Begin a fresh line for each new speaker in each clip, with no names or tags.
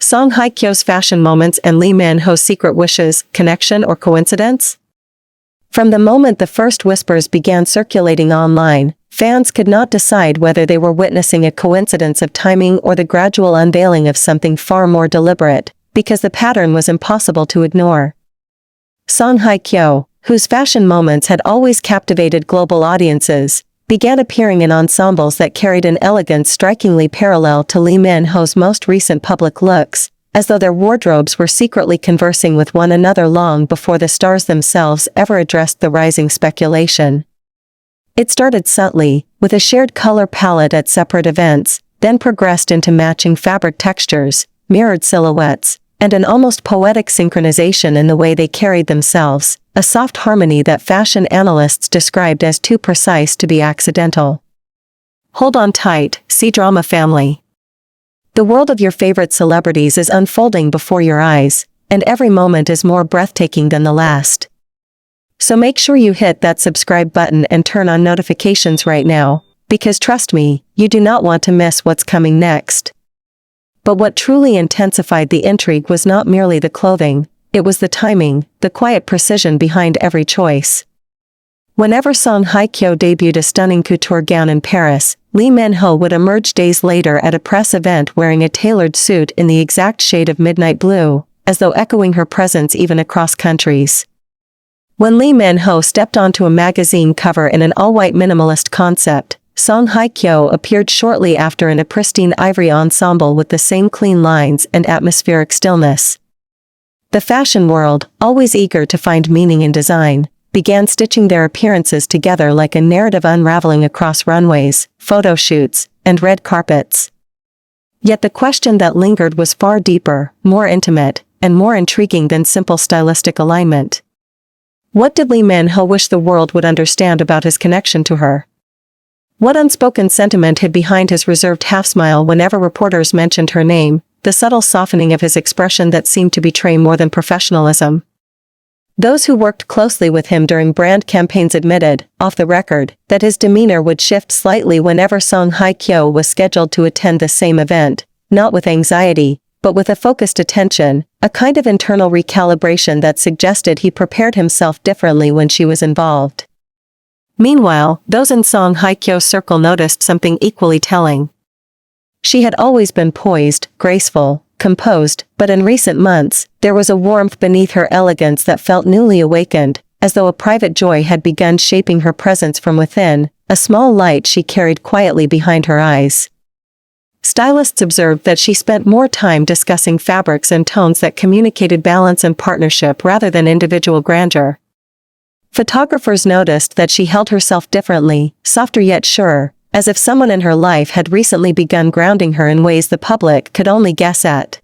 Song Hye Kyo's fashion moments and Lee Min-ho's secret wishes, connection or coincidence? From the moment the first whispers began circulating online, fans could not decide whether they were witnessing a coincidence of timing or the gradual unveiling of something far more deliberate, because the pattern was impossible to ignore. Song Hye Kyo, whose fashion moments had always captivated global audiences, began appearing in ensembles that carried an elegance strikingly parallel to Lee Min-ho's most recent public looks, as though their wardrobes were secretly conversing with one another long before the stars themselves ever addressed the rising speculation. It started subtly, with a shared color palette at separate events, then progressed into matching fabric textures, mirrored silhouettes, and an almost poetic synchronization in the way they carried themselves, a soft harmony that fashion analysts described as too precise to be accidental. Hold on tight, C-drama family. The world of your favorite celebrities is unfolding before your eyes, and every moment is more breathtaking than the last. So make sure you hit that subscribe button and turn on notifications right now, because trust me, you do not want to miss what's coming next. But what truly intensified the intrigue was not merely the clothing, it was the timing, the quiet precision behind every choice. Whenever Song Hye Kyo debuted a stunning couture gown in Paris, Lee Min-ho would emerge days later at a press event wearing a tailored suit in the exact shade of midnight blue, as though echoing her presence even across countries. When Lee Min-ho stepped onto a magazine cover in an all-white minimalist concept, Song Hye Kyo appeared shortly after in a pristine ivory ensemble with the same clean lines and atmospheric stillness. The fashion world, always eager to find meaning in design, began stitching their appearances together like a narrative unraveling across runways, photo shoots, and red carpets. Yet the question that lingered was far deeper, more intimate, and more intriguing than simple stylistic alignment. What did Lee Min-ho wish the world would understand about his connection to her? What unspoken sentiment hid behind his reserved half-smile whenever reporters mentioned her name, the subtle softening of his expression that seemed to betray more than professionalism? Those who worked closely with him during brand campaigns admitted, off the record, that his demeanor would shift slightly whenever Song Hye Kyo was scheduled to attend the same event, not with anxiety, but with a focused attention, a kind of internal recalibration that suggested he prepared himself differently when she was involved. Meanwhile, those in Song Hye Kyo's circle noticed something equally telling. She had always been poised, graceful, composed, but in recent months, there was a warmth beneath her elegance that felt newly awakened, as though a private joy had begun shaping her presence from within, a small light she carried quietly behind her eyes. Stylists observed that she spent more time discussing fabrics and tones that communicated balance and partnership rather than individual grandeur. Photographers noticed that she held herself differently, softer yet sure, as if someone in her life had recently begun grounding her in ways the public could only guess at.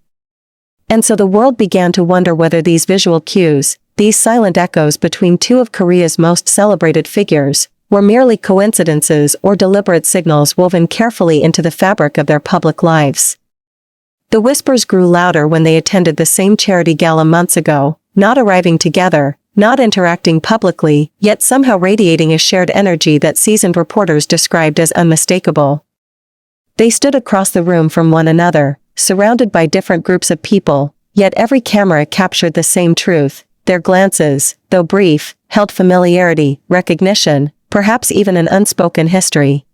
And so the world began to wonder whether these visual cues, these silent echoes between two of Korea's most celebrated figures, were merely coincidences or deliberate signals woven carefully into the fabric of their public lives. The whispers grew louder when they attended the same charity gala months ago, not arriving together, not interacting publicly, yet somehow radiating a shared energy that seasoned reporters described as unmistakable. They stood across the room from one another, surrounded by different groups of people, yet every camera captured the same truth. Their glances, though brief, held familiarity, recognition, perhaps even an unspoken history.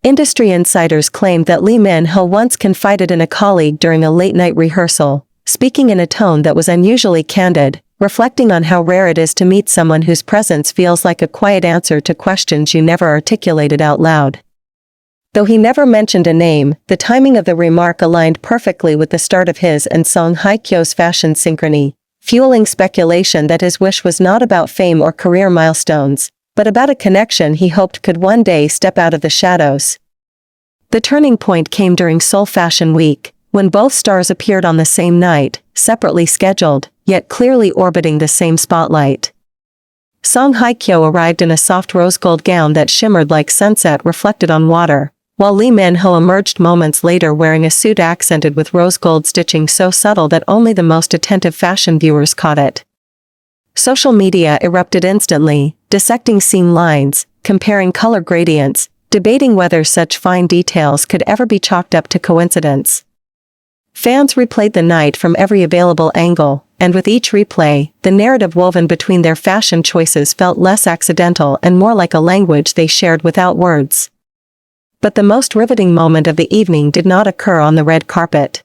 Industry insiders claimed that Lee Min-ho once confided in a colleague during a late-night rehearsal, speaking in a tone that was unusually candid, reflecting on how rare it is to meet someone whose presence feels like a quiet answer to questions you never articulated out loud. Though he never mentioned a name, the timing of the remark aligned perfectly with the start of his and Song Hye Kyo's fashion synchrony, fueling speculation that his wish was not about fame or career milestones, but about a connection he hoped could one day step out of the shadows. The turning point came during Seoul Fashion Week, when both stars appeared on the same night, separately scheduled, yet clearly orbiting the same spotlight. Song Hye Kyo arrived in a soft rose gold gown that shimmered like sunset reflected on water, while Lee Min-ho emerged moments later wearing a suit accented with rose gold stitching so subtle that only the most attentive fashion viewers caught it. Social media erupted instantly, dissecting seam lines, comparing color gradients, debating whether such fine details could ever be chalked up to coincidence. Fans replayed the night from every available angle, and with each replay, the narrative woven between their fashion choices felt less accidental and more like a language they shared without words. But the most riveting moment of the evening did not occur on the red carpet.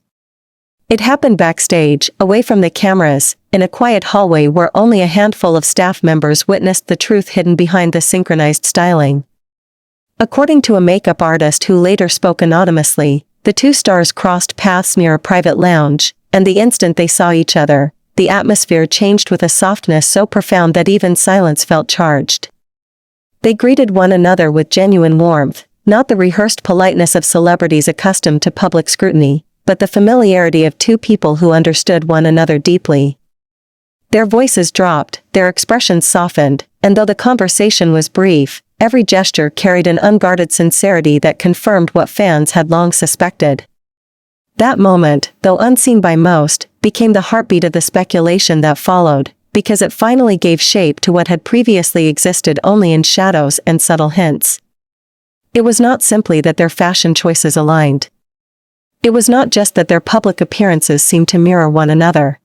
It happened backstage, away from the cameras, in a quiet hallway where only a handful of staff members witnessed the truth hidden behind the synchronized styling. According to a makeup artist who later spoke anonymously, the two stars crossed paths near a private lounge, and the instant they saw each other, the atmosphere changed with a softness so profound that even silence felt charged. They greeted one another with genuine warmth, not the rehearsed politeness of celebrities accustomed to public scrutiny, but the familiarity of two people who understood one another deeply. Their voices dropped, their expressions softened, and though the conversation was brief, every gesture carried an unguarded sincerity that confirmed what fans had long suspected. That moment, though unseen by most, became the heartbeat of the speculation that followed, because it finally gave shape to what had previously existed only in shadows and subtle hints. It was not simply that their fashion choices aligned. It was not just that their public appearances seemed to mirror one another.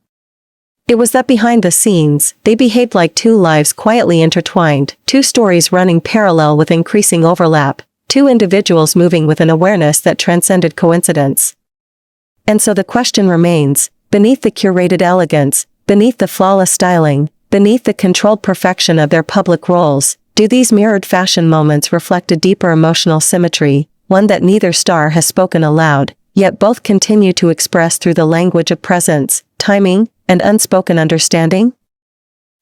It was that behind the scenes, they behaved like two lives quietly intertwined, two stories running parallel with increasing overlap, two individuals moving with an awareness that transcended coincidence. And so the question remains, beneath the curated elegance, beneath the flawless styling, beneath the controlled perfection of their public roles, do these mirrored fashion moments reflect a deeper emotional symmetry, one that neither star has spoken aloud, yet both continue to express through the language of presence, timing, and unspoken understanding?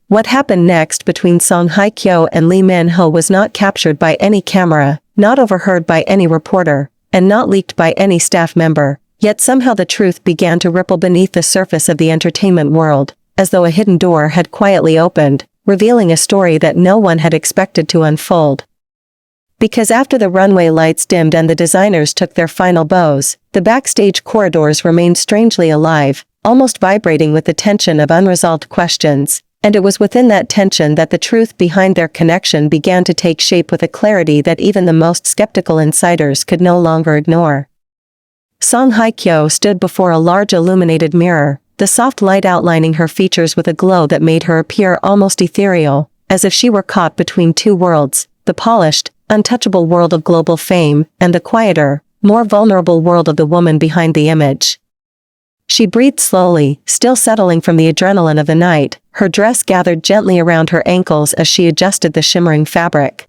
What happened next between Hye Kyo and Lee Min-ho was not captured by any camera, not overheard by any reporter, and not leaked by any staff member, yet somehow the truth began to ripple beneath the surface of the entertainment world, as though a hidden door had quietly opened, revealing a story that no one had expected to unfold. Because after the runway lights dimmed and the designers took their final bows, the backstage corridors remained strangely alive, almost vibrating with the tension of unresolved questions, and it was within that tension that the truth behind their connection began to take shape with a clarity that even the most skeptical insiders could no longer ignore. Hye Kyo stood before a large illuminated mirror, the soft light outlining her features with a glow that made her appear almost ethereal, as if she were caught between two worlds, the polished, untouchable world of global fame, and the quieter, more vulnerable world of the woman behind the image. She breathed slowly, still settling from the adrenaline of the night, her dress gathered gently around her ankles as she adjusted the shimmering fabric.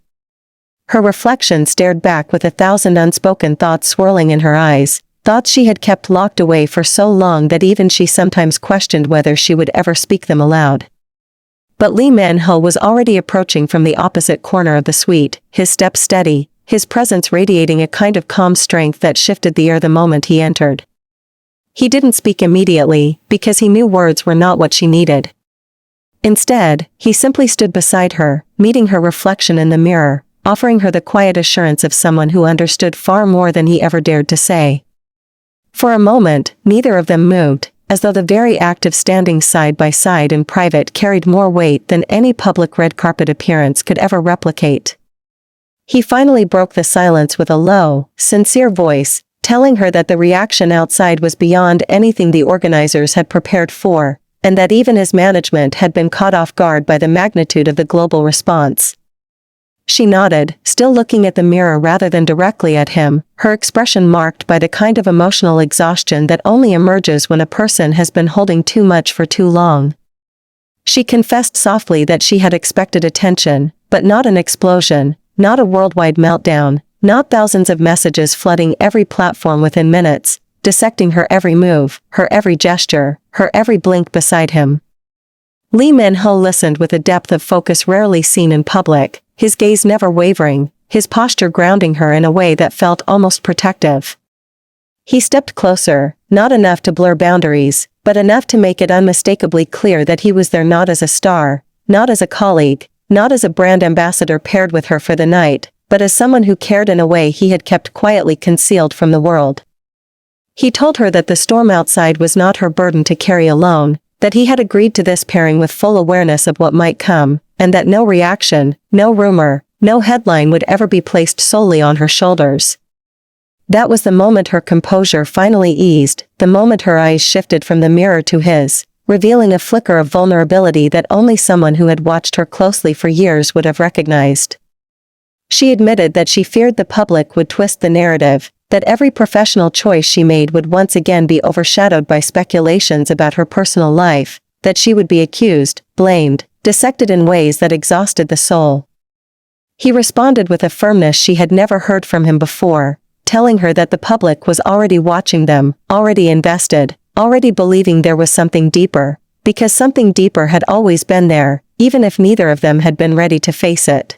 Her reflection stared back with 1,000 unspoken thoughts swirling in her eyes, thoughts she had kept locked away for so long that even she sometimes questioned whether she would ever speak them aloud. But Lee Min-ho was already approaching from the opposite corner of the suite, his steps steady, his presence radiating a kind of calm strength that shifted the air the moment he entered. He didn't speak immediately, because he knew words were not what she needed. Instead, he simply stood beside her, meeting her reflection in the mirror, offering her the quiet assurance of someone who understood far more than he ever dared to say. For a moment, neither of them moved, as though the very act of standing side by side in private carried more weight than any public red carpet appearance could ever replicate. He finally broke the silence with a low, sincere voice, telling her that the reaction outside was beyond anything the organizers had prepared for, and that even his management had been caught off guard by the magnitude of the global response. She nodded, still looking at the mirror rather than directly at him, her expression marked by the kind of emotional exhaustion that only emerges when a person has been holding too much for too long. She confessed softly that she had expected attention, but not an explosion, not a worldwide meltdown, not thousands of messages flooding every platform within minutes, dissecting her every move, her every gesture, her every blink beside him. Lee Min-ho listened with a depth of focus rarely seen in public, his gaze never wavering, his posture grounding her in a way that felt almost protective. He stepped closer, not enough to blur boundaries, but enough to make it unmistakably clear that he was there not as a star, not as a colleague, not as a brand ambassador paired with her for the night, but as someone who cared in a way he had kept quietly concealed from the world. He told her that the storm outside was not her burden to carry alone, that he had agreed to this pairing with full awareness of what might come, and that no reaction, no rumor, no headline would ever be placed solely on her shoulders. That was the moment her composure finally eased, the moment her eyes shifted from the mirror to his, revealing a flicker of vulnerability that only someone who had watched her closely for years would have recognized. She admitted that she feared the public would twist the narrative, that every professional choice she made would once again be overshadowed by speculations about her personal life, that she would be accused, blamed, dissected in ways that exhausted the soul. He responded with a firmness she had never heard from him before, telling her that the public was already watching them, already invested, already believing there was something deeper, because something deeper had always been there, even if neither of them had been ready to face it.